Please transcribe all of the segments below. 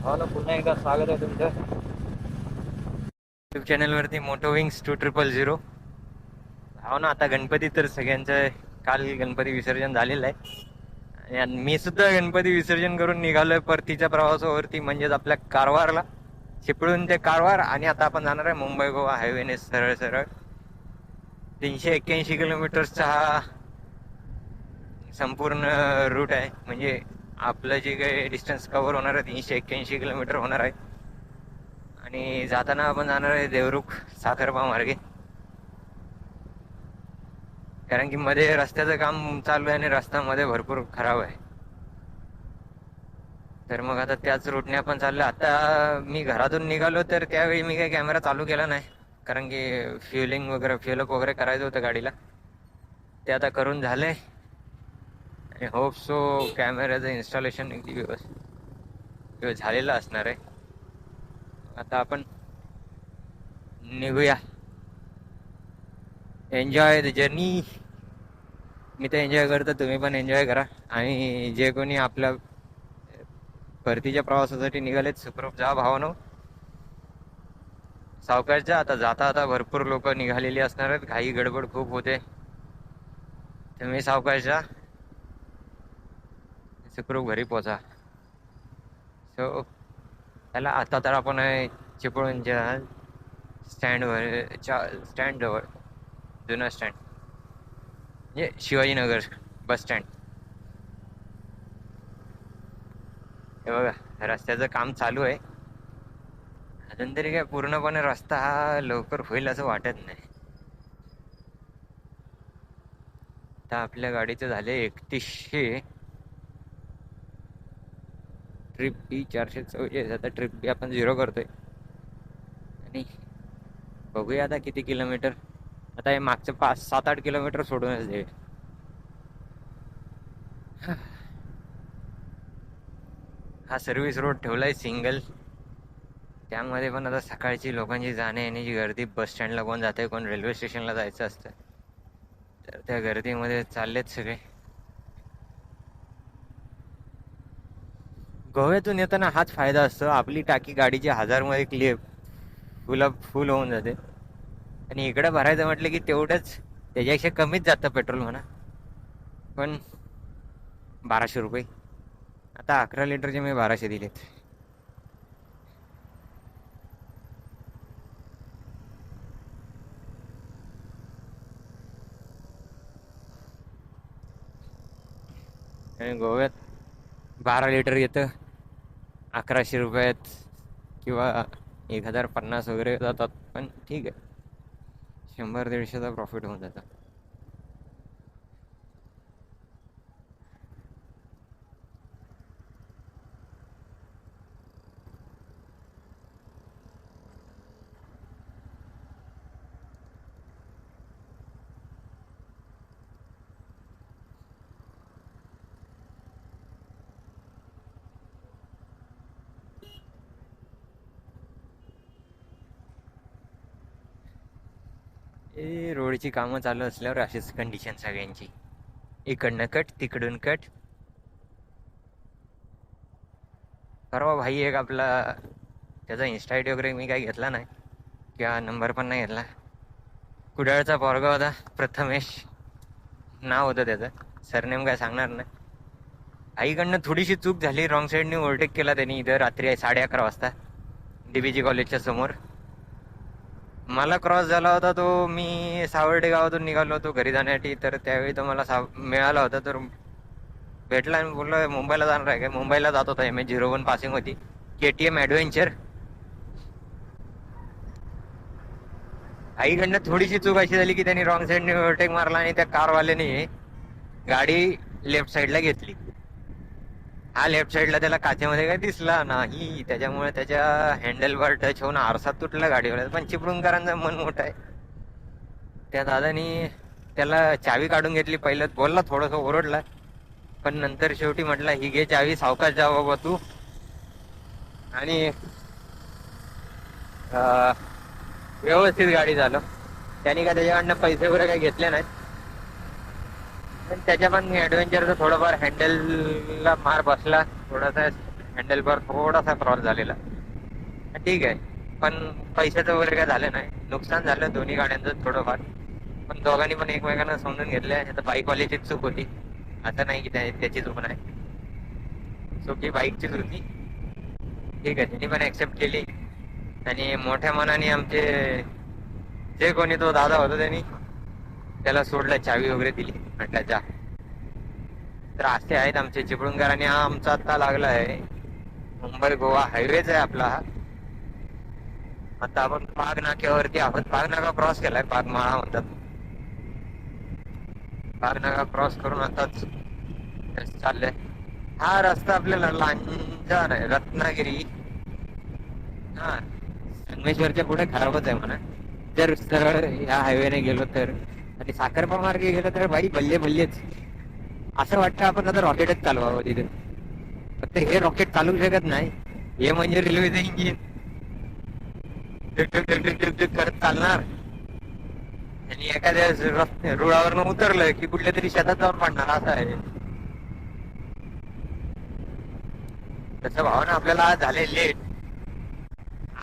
हो ना, पुन्हा एकदा स्वागत आहे तुमचं युट्यूब चॅनलवरती मोटो विंग्स 2000. हो ना, आता गणपती तर सगळ्यांचं काल गणपती विसर्जन झालेलं आहे आणि मी सुद्धा गणपती विसर्जन करून निघालोय परतीच्या प्रवासावरती, म्हणजेच आपल्या कारवारला. चिपळूण ते कारवार, आणि आता आपण जाणार आहे मुंबई गोवा हायवेने सरळ सरळ. 381 किलोमीटर्सचा हा संपूर्ण रूट आहे. म्हणजे आपलं जे काही डिस्टन्स कव्हर होणार आहे 381 किलोमीटर होणार आहे. आणि जाताना आपण जाणार आहे देवरुख साखरपा मार्गे, कारण की मध्ये रस्त्याचं काम चालू आहे आणि रस्ता मध्ये भरपूर खराब आहे. तर मग आता त्याच रूटने आपण चाललो. आता मी घरातून निघालो तर त्यावेळी मी काही कॅमेरा चालू केला नाही, कारण की फ्युलिंग वगैरे फ्युलअप वगैरे करायचं होतं गाडीला. ते आता करून झालंय आणि होप सो कॅमेऱ्याचं इन्स्टॉलेशन अगदी व्यवस्थित झालेलं असणार आहे. आता आपण निघूया. Enjoy the journey. मी तर एन्जॉय करतो, तुम्ही पण एन्जॉय करा. आणि जे कोणी आपल्या परतीच्या प्रवासासाठी निघालेत, सुखरूप जा भावानो. सावकाशच्या आता जाता आता भरपूर लोक निघालेली असणार आहेत, घाई गडबड खूप होते. तुम्ही सावकाशच्या, सुखरूप घरी पोचा. सो त्याला आता तर आपण चिपळूणच्या स्टँड जवळ, जुना स्टँड म्हणजे शिवाजीनगर बस स्टँड. हे बघा, रस्त्याचं काम चालू आहे. अजून तरी काय पूर्णपणे रस्ता हा लवकर होईल असं वाटत नाही. आता आपल्या गाडीचं झाले 3100. ट्रिप बी 444. आता ट्रिप बी आपण 0 करतोय आणि बघूया आता किती किलोमीटर. आता हे मागचं 5-7-8 किलोमीटर सोडूनच दे. हा सर्व्हिस रोड ठेवलाय सिंगल, त्यामध्ये पण आता सकाळची लोकांची जाणे येण्याची गर्दी. बस स्टँडला कोण जाते, कोण रेल्वे स्टेशनला जायचं असतं, तर त्या गर्दीमध्ये चाललेत सगळे. गोव्यातून येताना हाच फायदा असतो, आपली टाकी गाडीची 1000 मध्ये फुल होऊन जाते. आणि इकडे भरायचं म्हटलं की तेवढंच, त्याच्यापेक्षा कमीच जातं पेट्रोल म्हणा, पण 1200 रुपये. आता 11 लिटरचे मी 1200 दिलेत. आणि गोव्यात 12 लिटर येतं 1100 रुपयात, किंवा 1050 वगैरे जातात, पण ठीक आहे, 100-150चा प्रॉफिट होऊन जातं. रोडची कामं चालू असल्यावर अशीच कंडिशन सगळ्यांची, इकडनं कट तिकडून कट. परवा भाई एक आपला, त्याचा इन्स्टा आयडी वगैरे मी काही घेतला नाही किंवा नंबर पण नाही घेतला. कुडाळचा पोरगा होता, प्रथमेश नाव होतं त्याचं, सरनेम काय सांगणार नाही. आईकडनं थोडीशी चूक झाली, रॉंग साईडने ओव्हरटेक केला त्यांनी इथं रात्री 11:30 वाजता डीबीजी कॉलेजच्या समोर. मला क्रॉस झाला होता तो, मी सावर्डे गावातून निघालो होतो घरी जाण्यासाठी, तर त्यावेळी तो मला मिळाला होता. तर भेटला आणि बोललो मुंबईला जाणार आहे काय. मुंबईला जात होता, MH01 पासिंग होती, KTM ॲडव्हेंचर. आईकडनं थोडीशी चूक अशी झाली की त्यांनी रॉंग साईडने ओव्हरटेक मारला आणि त्या कारवाल्याने गाडी लेफ्ट साईडला घेतली. हा लेफ्ट साईडला त्याला काचेमध्ये काही दिसला नाही, त्याच्यामुळे त्याच्या हँडलवर टच होऊन आरसा तुटला गाडीवर. पण चिपळूणकरांचं मन मोठं आहे, त्या दादानी त्याला चावी काढून घेतली. पहिलं बोलला, थोडंसं ओरडला, पण नंतर शेवटी म्हटलं ही घे चावी, सावकाश जा बाबा तू. आणि व्यवस्थित गाडी झालं. त्यांनी काय त्याच्याकडनं पैसे वगैरे काही घेतले नाहीत, पण त्याच्या पण ॲडव्हेंचरचं थोडंफार हँडलला मार बसला, थोडासा हँडल बार थोडासा क्रॉस झालेला. ठीक आहे, पण पैशाचं वगैरे काय झालं नाही, नुकसान झालं दोन्ही गाड्यांचं थोडंफार. पण दोघांनी पण एकमेकांना समजून घेतलंय. आता बाईकवाल्याचीच चूक होती, असं नाही की त्याची चूक नाही, चूक ही बाईकचीच होती. ठीक आहे, त्यांनी पण ऍक्सेप्ट केली. आणि मोठ्या मनाने आमचे जे कोणी तो दादा होता त्यांनी त्याला सोडलं, चावी वगैरे दिली, म्हटलं जा. तर असे आहेत आमचे चिपळूणकर. आणि हा आमचा आता लागला आहे मुंबई गोवा हायवेच आहे आपला हा. आता आपण पाग नाक्यावरती आहोत. पाग नाका क्रॉस केलाय, पागमाळा म्हणतात. पाग नाका क्रॉस करून आताच चाललंय. हा रस्ता आपल्याला लांजा नाही, रत्नागिरी, हा संगमेश्वरच्या पुढे खराबच आहे म्हणा. जर सरळ ह्या हायवेने गेलो तर, आणि साखरपा मार्गे गेलो तर बाई बल्ले बल्लेच. असं वाटतं आपण आता रॉकेटच चालवावं तिथे. फक्त हे रॉकेट चालवू शकत नाही, हे म्हणजे रेल्वेचं इंजिन करत चालणार. आणि एखाद्या रुळावरनं उतरलं की कुठल्या तरी शेतात जाऊन पडणार, असं आहे. तसं भावना आपल्याला आज झाले लेट.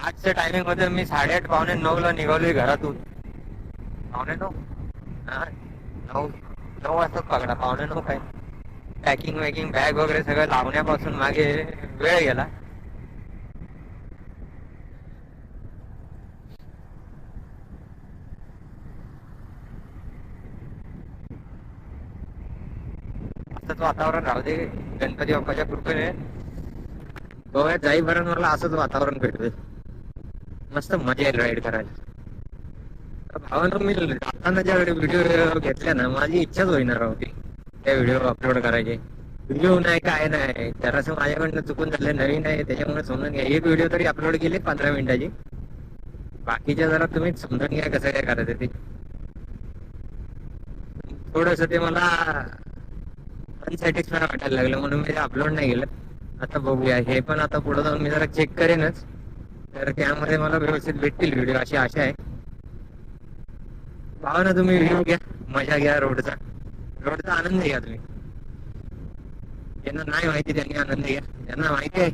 आजच्या टायमिंग मध्ये मी 8:30 8:45 निघालोय घरातून. 8:45, हा 9 वाजता पकडा, 8:45 काय. पॅकिंग वॅकिंग बॅग वगैरे सगळं लावण्यापासून मागे वेळ गेला. असंच वातावरण राहू दे, गणपती बाप्पाच्या कृपेने गोव्यात जाईपर्यंत मला असंच वातावरण भेटतंय. मस्त मजा येईल राईड करायला. भावानं मी जाताना ज्या व्हिडिओ घेतल्या ना, माझी इच्छाच होईना होती त्या व्हिडिओ अपलोड करायचे. व्हिडिओ नाही काय नाही, जरासं माझ्याकडनं चुकून झालं, नवीन आहे त्याच्यामुळे समजून घ्या. एक व्हिडिओ तरी अपलोड केले 15 मिनिटाची. बाकीच्या जरा तुम्ही समजून घ्या कसं काय करायचं ते. थोडस ते मला अनसॅटिस्फाय वाटायला लागलं, म्हणून मी अपलोड नाही केलं. आता बघूया, हे पण आता पुढे जाऊन मी जरा चेक करेनच, तर त्यामध्ये मला व्यवस्थित भेटतील व्हिडिओ अशी आशा आहे. भावा ना, तुम्ही व्हिडिओ घ्या, मजा घ्या, रोडचा आनंद घ्या तुम्ही. ज्यांना नाही माहिती त्यांनी आनंद घ्या, ज्यांना माहिती आहे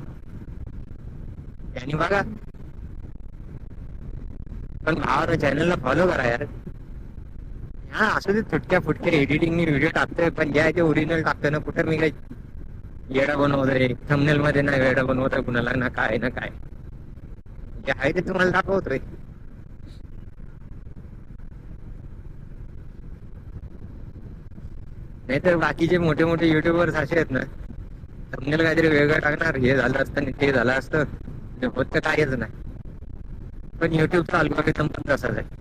त्यांनी बघा. पण भावानं चॅनलला फॉलो करा यार. हा असं ते तुटक्या फुटक्या एडिटिंगनी व्हिडिओ टाकतोय, पण ज्या ते ओरिजिनल टाकतोय ना, कुठं मी काही येडा बनवतोय थंबनेल मध्ये, नाही वेडा बनवतोय कुणाला, ना काय ना काय. जे आहे ते तुम्हाला दाखवतोय. नाहीतर बाकीचे मोठे मोठे युट्यूबर्स असे आहेत ना, थंबनेल काहीतरी वेगळं टाकणार, हे झालं असतं आणि ते झालं असतं, होत तर काहीच नाही. पण युट्यूबचा अल्गोरिदम पण तसाच आहे.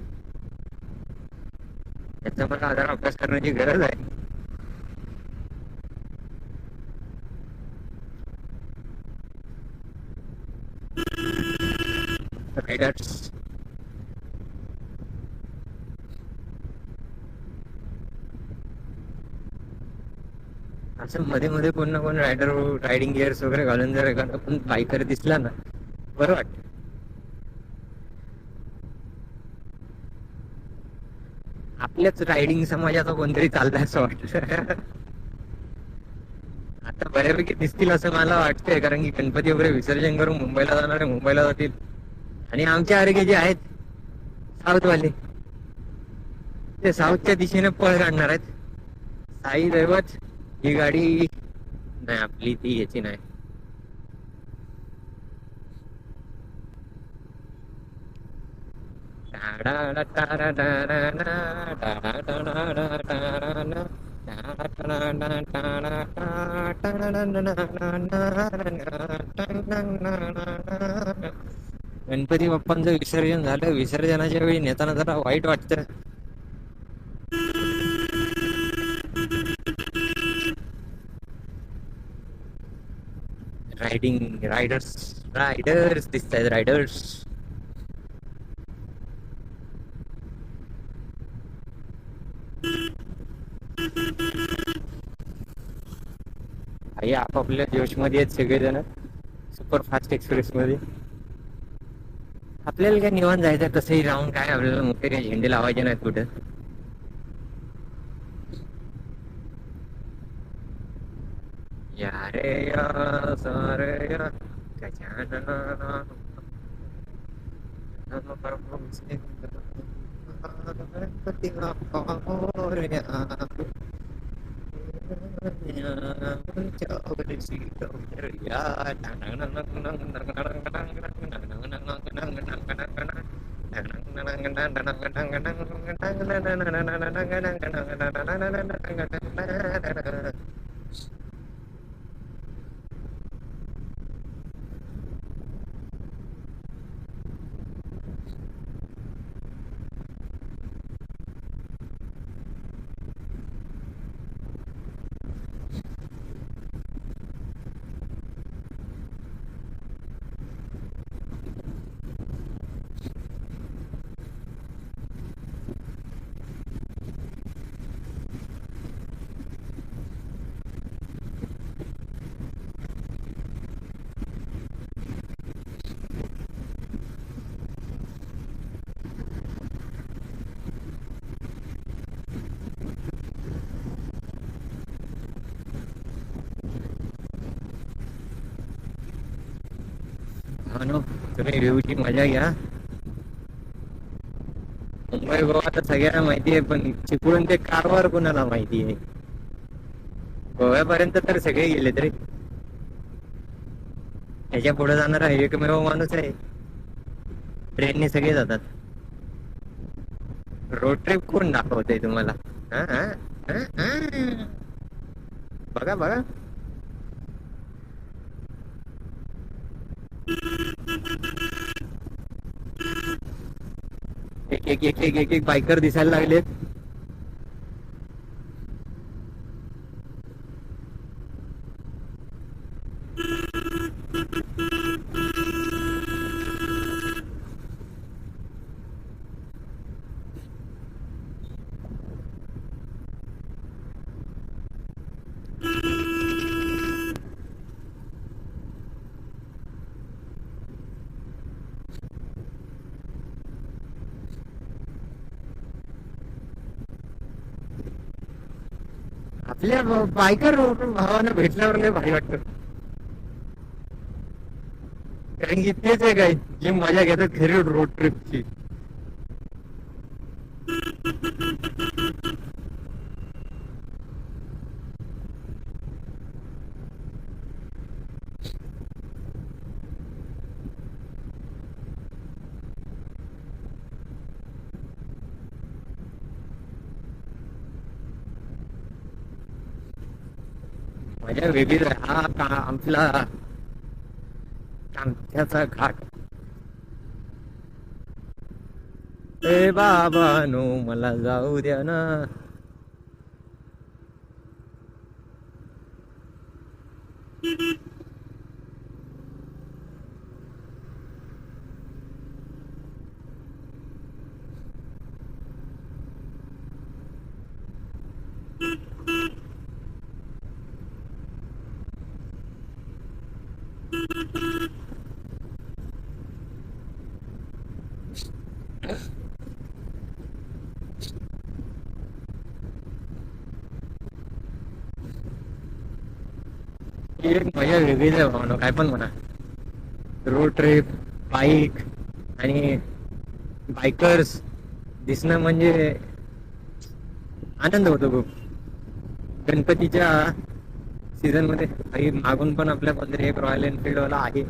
याचा मला आधार अभ्यास करण्याची गरज आहे. रायडर्स, असं मध्ये मध्ये कोण ना कोण रायडिंग गिअर्स वगैरे घालून जर एखादा पण बायकर दिसला ना, बरं वाटत. आपल्याच रायडिंग समाजाचा कोणतरी चाललाय असं वाटतं. आता बऱ्यापैकी दिसतील असं मला वाटतंय, कारण की गणपती वगैरे विसर्जन करून मुंबईला जाणार आहे, मुंबईला जातील. आणि आमच्या आरोग्य जे आहेत साऊथवाले, ते साऊथच्या दिशेने पळ काढणार आहेत. साई दैवत ही गाडी नाही आपली, ती याची नाही. गणपती बाप्पांचं विसर्जन झालं. विसर्जनाच्या वेळी नेताना जरा वाईट वाटतं. रायडर्स दिसत आहेत, रायडर्स. आई आपापल्या जोशमध्ये आहेत सगळेजण, सुपर फास्ट एक्सप्रेस मध्ये. आपल्याला काय निवांत जायचं, तसंही राहून काय आपल्याला मोठे काही झेंडे लावायचे नाहीत कुठं. या रे या सारे या गजानना नमः प्रभु सिंह गणपती बाप्पा मोरया तुम्ही व्ह्यूची मजा घ्या. मुंबई गोवा तर सगळ्यांना माहिती आहे, पण चिपळूण ते कारवार कोणाला माहिती आहे? गोव्यापर्यंत तर सगळे गेले तरी ह्याच्या पुढे जाणारा एकमेव माणूस आहे. ट्रेनने सगळे जातात. रोड ट्रिप कोण दाखवतंय तुम्हाला? हा, हा, हा, हा. बघा बघा. एक एक एक एक एक एक बायकर दिसायला लागलेत. आपल्या बायकर भावानं भेटल्यावर लय भारी वाटत. कारण की तेच आहे काय जी मजा घेतात खरी रोड ट्रिपची. मजा वेगळीच आहे. हा आपला कांथ्याचा घाट. ए बाबा नो मला जाऊ द्या ना. ही एक मजा वेगळीच आहे भावना. काय पण म्हणा, रोड ट्रिप, बाईक आणि बायकर्स दिसणं म्हणजे आनंद होतो खूप. गणपतीच्या सीझन मध्ये मागून पण आपल्या कोणतरी एक रॉयल एनफिल्ड वाला आहे.